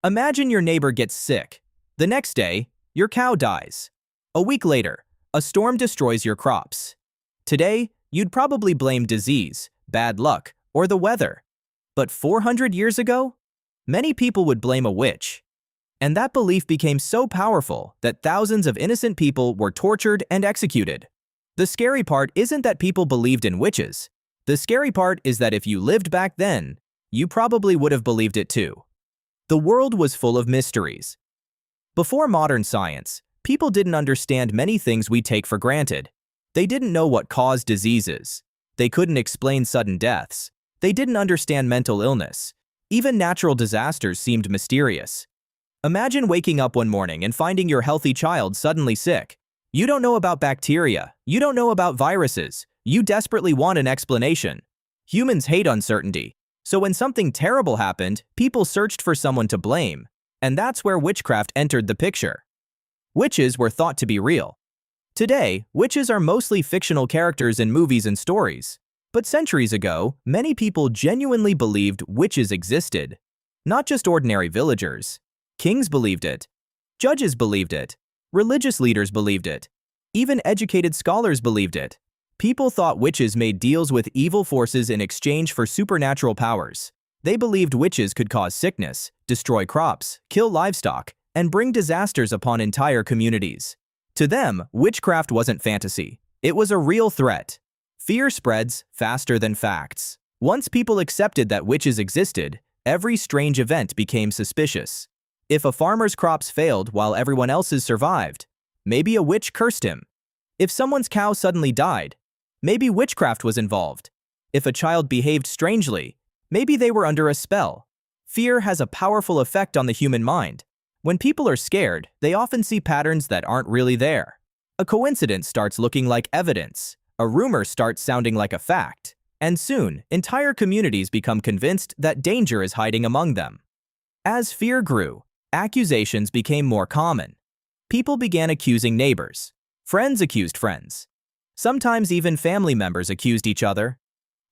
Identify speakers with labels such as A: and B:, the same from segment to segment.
A: Imagine your neighbor gets sick. The next day, your cow dies. A week later, a storm destroys your crops. Today, you'd probably blame disease, bad luck, or the weather. But 400 years ago, many people would blame a witch. And that belief became so powerful that thousands of innocent people were tortured and executed. The scary part isn't that people believed in witches. The scary part is that if you lived back then, you probably would have believed it too. The world was full of mysteries. Before modern science, people didn't understand many things we take for granted. They didn't know what caused diseases. They couldn't explain sudden deaths. They didn't understand mental illness. Even natural disasters seemed mysterious. Imagine waking up one morning and finding your healthy child suddenly sick. You don't know about bacteria. You don't know about viruses. You desperately want an explanation. Humans hate uncertainty. So when something terrible happened, people searched for someone to blame. And that's where witchcraft entered the picture. Witches were thought to be real. Today, witches are mostly fictional characters in movies and stories. But centuries ago, many people genuinely believed witches existed. Not just ordinary villagers. Kings believed it. Judges believed it. Religious leaders believed it. Even educated scholars believed it. People thought witches made deals with evil forces in exchange for supernatural powers. They believed witches could cause sickness, destroy crops, kill livestock, and bring disasters upon entire communities. To them, witchcraft wasn't fantasy. It was a real threat. Fear spreads faster than facts. Once people accepted that witches existed, every strange event became suspicious. If a farmer's crops failed while everyone else's survived, maybe a witch cursed him. If someone's cow suddenly died, maybe witchcraft was involved. If a child behaved strangely, maybe they were under a spell. Fear has a powerful effect on the human mind. When people are scared, they often see patterns that aren't really there. A coincidence starts looking like evidence. A rumor starts sounding like a fact. And soon, entire communities become convinced that danger is hiding among them. As fear grew, accusations became more common. People began accusing neighbors. Friends accused friends. Sometimes even family members accused each other.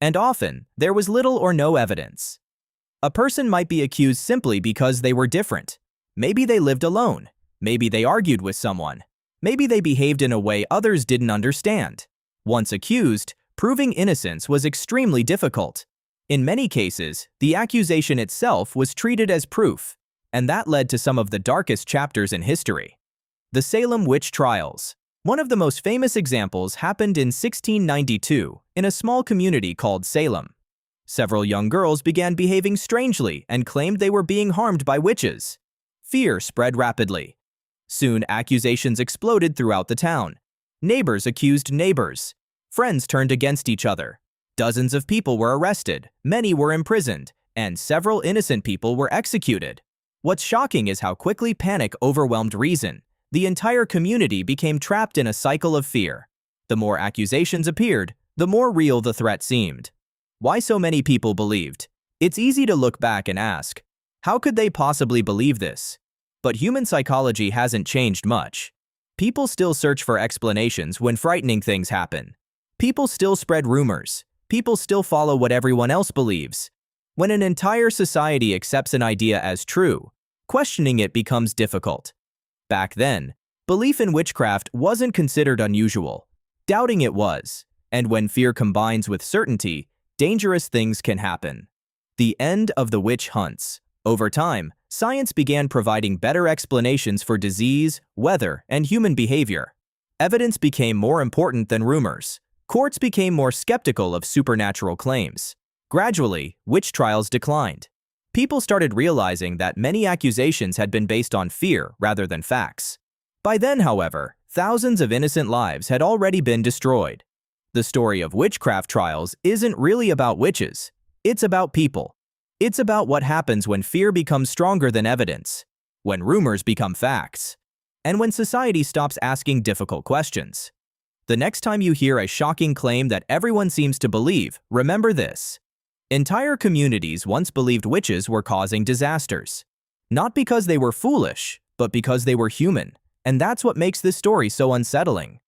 A: And often, there was little or no evidence. A person might be accused simply because they were different. Maybe they lived alone. Maybe they argued with someone. Maybe they behaved in a way others didn't understand. Once accused, proving innocence was extremely difficult. In many cases, the accusation itself was treated as proof, and that led to some of the darkest chapters in history. The Salem witch trials. One of the most famous examples happened in 1692 in a small community called Salem. Several young girls began behaving strangely and claimed they were being harmed by witches. Fear spread rapidly. Soon, accusations exploded throughout the town. Neighbors accused neighbors. Friends turned against each other. Dozens of people were arrested, many were imprisoned, and several innocent people were executed. What's shocking is how quickly panic overwhelmed reason. The entire community became trapped in a cycle of fear. The more accusations appeared, the more real the threat seemed. Why so many people believed? It's easy to look back and ask, how could they possibly believe this? But human psychology hasn't changed much. People still search for explanations when frightening things happen. People still spread rumors. People still follow what everyone else believes. When an entire society accepts an idea as true, questioning it becomes difficult. Back then, belief in witchcraft wasn't considered unusual. Doubting it was. And when fear combines with certainty, dangerous things can happen. The end of the witch hunts. Over time, science began providing better explanations for disease, weather, and human behavior. Evidence became more important than rumors. Courts became more skeptical of supernatural claims. Gradually, witch trials declined. People started realizing that many accusations had been based on fear rather than facts. By then, however, thousands of innocent lives had already been destroyed. The story of witchcraft trials isn't really about witches. It's about people. It's about what happens when fear becomes stronger than evidence, when rumors become facts, and when society stops asking difficult questions. The next time you hear a shocking claim that everyone seems to believe, remember this. Entire communities once believed witches were causing disasters. Not because they were foolish, but because they were human. And that's what makes this story so unsettling.